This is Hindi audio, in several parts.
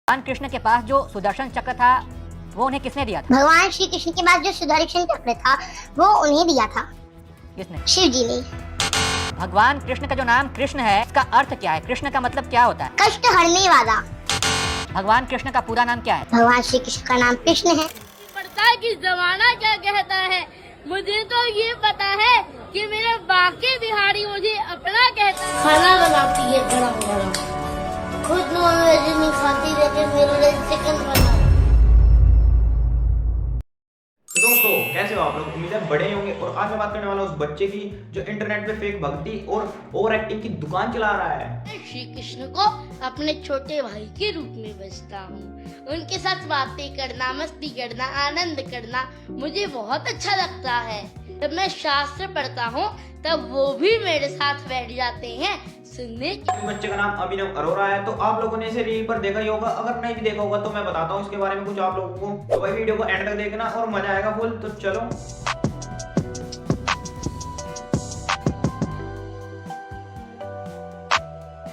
भगवान कृष्ण के पास जो सुदर्शन चक्र था वो उन्हें किसने दिया था? भगवान श्री कृष्ण के पास जो सुदर्शन चक्र था वो उन्हें दिया था। किसने? शिव जी ने। भगवान कृष्ण का जो नाम कृष्ण है इसका अर्थ क्या है? कृष्ण का मतलब क्या होता है? कष्ट हरने वाला। भगवान कृष्ण का पूरा नाम क्या है? भगवान श्री कृष्ण का नाम कृष्ण है। पता कि जमाना क्या कहता है, मुझे तो ये पता है कि मेरे बाकी बिहारी मुझे अपना कहता है। खाना बनाती है बड़ा खुद नॉनवेज नहीं खाती लेकिन मेरे लिए चिकन बना। दोस्तों कैसे हो आप लोग? उम्मीद है बड़े होंगे। और आज मैं बात करने वाला हूँ उस बच्चे की जो इंटरनेट पे फेक भक्ति और ओवर एक्टिंग की दुकान चला रहा है। श्री कृष्ण को अपने छोटे भाई के रूप में बचता हूँ। उनके साथ बातें करना, मस्ती करना, आनंद करना मुझे बहुत अच्छा लगता है। जब मैं शास्त्र पढ़ता हूँ तब वो भी मेरे साथ बैठ जाते हैं सुनने। इस बच्चे का नाम अभिनव अरोरा है। तो आप लोगों ने इसे रील पर देखा ही होगा, अगर नहीं भी देखा होगा तो मैं बताता हूँ इसके बारे में कुछ आप लोगों को। तो भाई वीडियो को एंड तक देखना और मजा आएगा फुल। तो चलो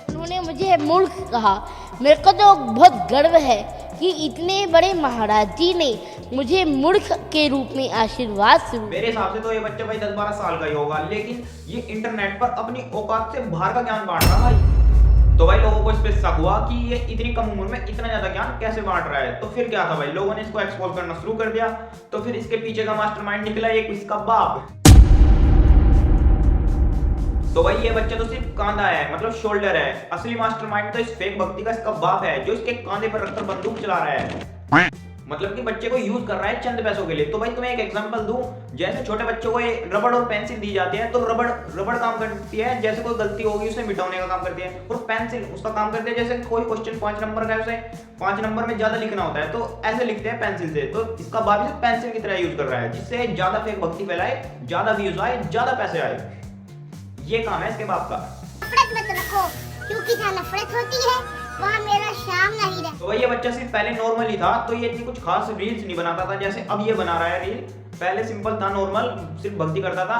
उन्होंने मुझे मूर्ख कहा। मेरे को तो बहुत गर्व है कि इतने बड़े महाराज जी ने मुझे मूर्ख के रूप में आशीर्वाद सुना। मेरे हिसाब से तो ये बच्चा भाई 10-12 साल का ही होगा, लेकिन ये इंटरनेट पर अपनी औकात से बाहर का ज्ञान बांट रहा भाई। तो भाई लोगों को इस पे शक हुआ कि ये इतनी कम उम्र में इतना ज्यादा ज्ञान कैसे बांट रहा है। तो फिर क्या था भाई, लोगों ने इसको एक्सपोज करना शुरू कर दिया। तो फिर इसके पीछे का मास्टरमाइंड निकला एक इसका बाप। तो भाई ये बच्चा तो सिर्फ कांधा है, मतलब शोल्डर है। असली मास्टरमाइंड तो इस फेक भक्ति का इसका बाप है जो इसके कांधे पर रखकर बंदूक चला रहा है, मतलब कि बच्चे को यूज कर रहा है चंद पैसों के लिए। तो भाई तुम्हें एक एग्जांपल दूं, जैसे छोटे बच्चों को ये रबड़ और पेंसिल दी जाती है तो रबड़ काम करती है जैसे कोई गलती होगी उसे मिटाने का काम करती है, और पेंसिल उसका काम करती है जैसे कोई क्वेश्चन 5 नंबर का है उसे 5 नंबर में ज्यादा लिखना होता है तो ऐसे लिखते हैं पेंसिल से। तो इसका बाप इसे पेंसिल की तरह यूज कर रहा है जिससे ज्यादा फेक भक्ति फैलाए, ज्यादा व्यूज आए, ज्यादा पैसे आए। ये काम है इसके बाप का। नफरत मत रखो क्योंकि जहाँ नफरत होती है वहाँ मेरा शाम नहीं रहता। तो भाई ये बच्चा सिर्फ पहले नॉर्मल ही था, तो ये इतनी कुछ खास रील्स नहीं बनाता था जैसे अब ये बना रहा है रील। पहले सिंपल था, नॉर्मल, सिर्फ भक्ति करता था।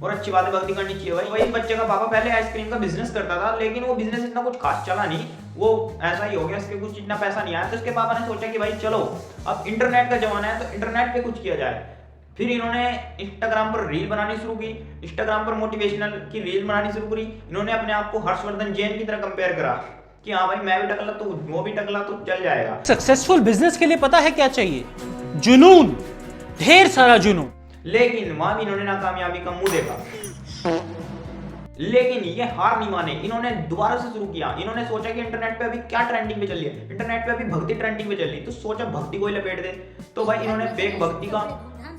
और अच्छी बात है, भक्ति करनी चाहिए भाई। वही बच्चे का पापा पहले आइसक्रीम का बिजनेस करता था, लेकिन वो बिजनेस इतना कुछ खास चला नहीं, वो ऐसा ही हो गया, इसके कुछ इतना पैसा नहीं आया। तो इसके पापा ने सोचा कि भाई चलो अब इंटरनेट का जमाना है तो इंटरनेट पे कुछ किया जाए। फिर इन्होंने इंस्टाग्राम पर रील बनानी शुरू की, इंस्टाग्राम पर मोटिवेशनल की रील बनानी शुरू करी। इन्होंने अपने आप को हर्षवर्धन जैन की तरह कंपेयर करा कि हाँ भाई मैं भी टकला तो वो भी टकला तो चल जाएगा। सक्सेसफुल बिजनेस के लिए पता है क्या चाहिए? जुनून, ढेर सारा जुनून। लेकिन वहां भी इन्होंने नाकामयाबी का मुंह देखा, लेकिन ये हार नहीं माने। इन्होंने दोबारा से शुरू किया। इन्होंने सोचा कि इंटरनेट पे अभी क्या ट्रेंडिंग पे चल रही है, इंटरनेट पे अभी भक्ति ट्रेंडिंग पे चल रही है, तो सोचा भक्ति को ही लपेट दे। तो भाई इन्होंने फेक भक्ति का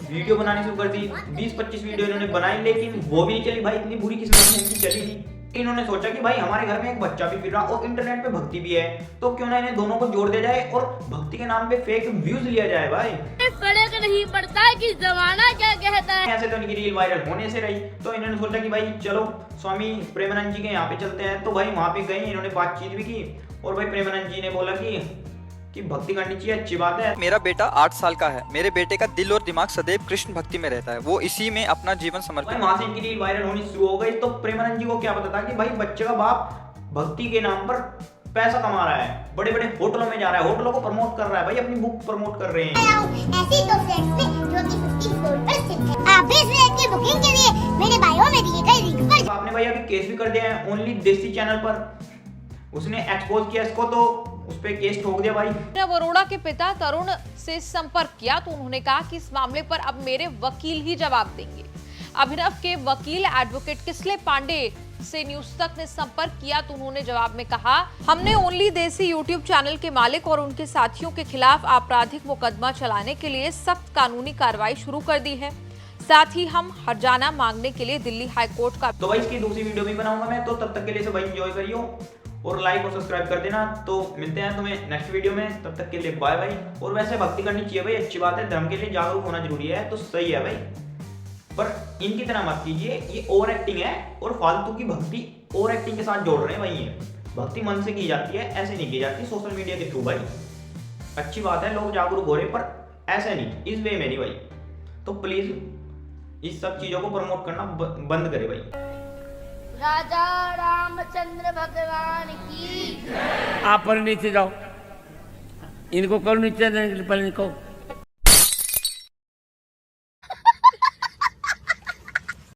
वीडियो बनानी शुरू कर दी। 20-25 वीडियो इन्होंने बनाई, लेकिन वो भी नहीं चली भाई, इतनी बुरी किस्मत में इनकी चली थी। इन्होंने सोचा कि भाई हमारे घर में एक बच्चा भी फिर रहा और इंटरनेट पे भक्ति भी है, तो क्यों ना इन्हें दोनों को जोड़ दिया जाए और भक्ति के नाम पे फेक व्यूज लिया जाए भाई। फर्क नहीं पड़ता कि जमाना क्या कहता है। ऐसे तो इनकी रील वायरल होने से रही, तो इन्होंने सोचा कि भाई चलो स्वामी प्रेमानंद जी के यहाँ पे चलते हैं। तो भाई वहां पे गए, इन्होंने बातचीत भी की और भाई प्रेमानंद जी ने बोला कि भक्ति करनी चाहिए, अच्छी बात है। मेरा बेटा 8 साल का है। मेरे बेटे का दिल और दिमाग सदैव कृष्ण भक्ति में रहता है। वो इसी में अपना जीवन समर्पित। वहां से इनकी रील वायरल होनी शुरू हो गई। तो प्रेमानंद जी को क्या पता था कि भाई बच्चे का बाप भक्ति के नाम पर पैसा कमा रहा है, बड़े बड़े होटलों में जा रहा है, होटलों को प्रमोट कर रहा है भाई, अपनी बुक प्रमोट कर रहे हैं। ऐसी दो फ्लैट्स में जो कि 50 फ्लोर पर स्थित है। आप भी इस फ्लैट की बुकिंग के लिए मेरे बायो में दिए गए लिंक पर। आपने भाई अभी केस भी कर दिया है ओनली देसी चैनल पर, उसने एक्सपोज किया इसको तो उस पे केस ठोक दिया भाई। अभिनव अरोड़ा के पिता तरुण से संपर्क किया तो उन्होंने कहा कि इस मामले पर अब मेरे वकील ही जवाब देंगे। अभिनव के वकील एडवोकेट किसले पांडे से न्यूज तक ने संपर्क किया तो उन्होंने जवाब में कहा, हमने ओनली देसी यूट्यूब चैनल के मालिक और उनके साथियों के खिलाफ आपराधिक मुकदमा चलाने के लिए सख्त कानूनी कार्रवाई शुरू कर दी है। साथ ही हम हर्जाना मांगने के लिए दिल्ली हाई कोर्ट का। तो भाई इसकी दूसरी वीडियो भी बनाऊंगा मैं, तो तब तक के लिए सब एंजॉय करियो और लाइक और सब्सक्राइब कर देना। तो मिलते हैं तुम्हें नेक्स्ट वीडियो में, तब तक के लिए बाय बाय। और वैसे भक्ति करनी चाहिए भाई, अच्छी बात है, धर्म के लिए जागरूक होना जरूरी है, तो सही है भाई, पर इनकी तरह मत कीजिए, ये ओवर एक्टिंग है और फालतू की भक्ति ओवर एक्टिंग के साथ जोड़ रहे हैं भाई। ये भक्ति मन से की जाती है, ऐसे नहीं की जाती सोशल मीडिया के थ्रू भाई। अच्छी बात है लोग जागरूक हो रहे, पर ऐसे नहीं, इस वे में नहीं भाई। तो प्लीज इस सब चीजों को प्रमोट करना बंद करे भाई। राजा रामचंद्र भगवान की। आप पर नीचे जाओ। इनको करो नीचे देने के लिए, पहले इनको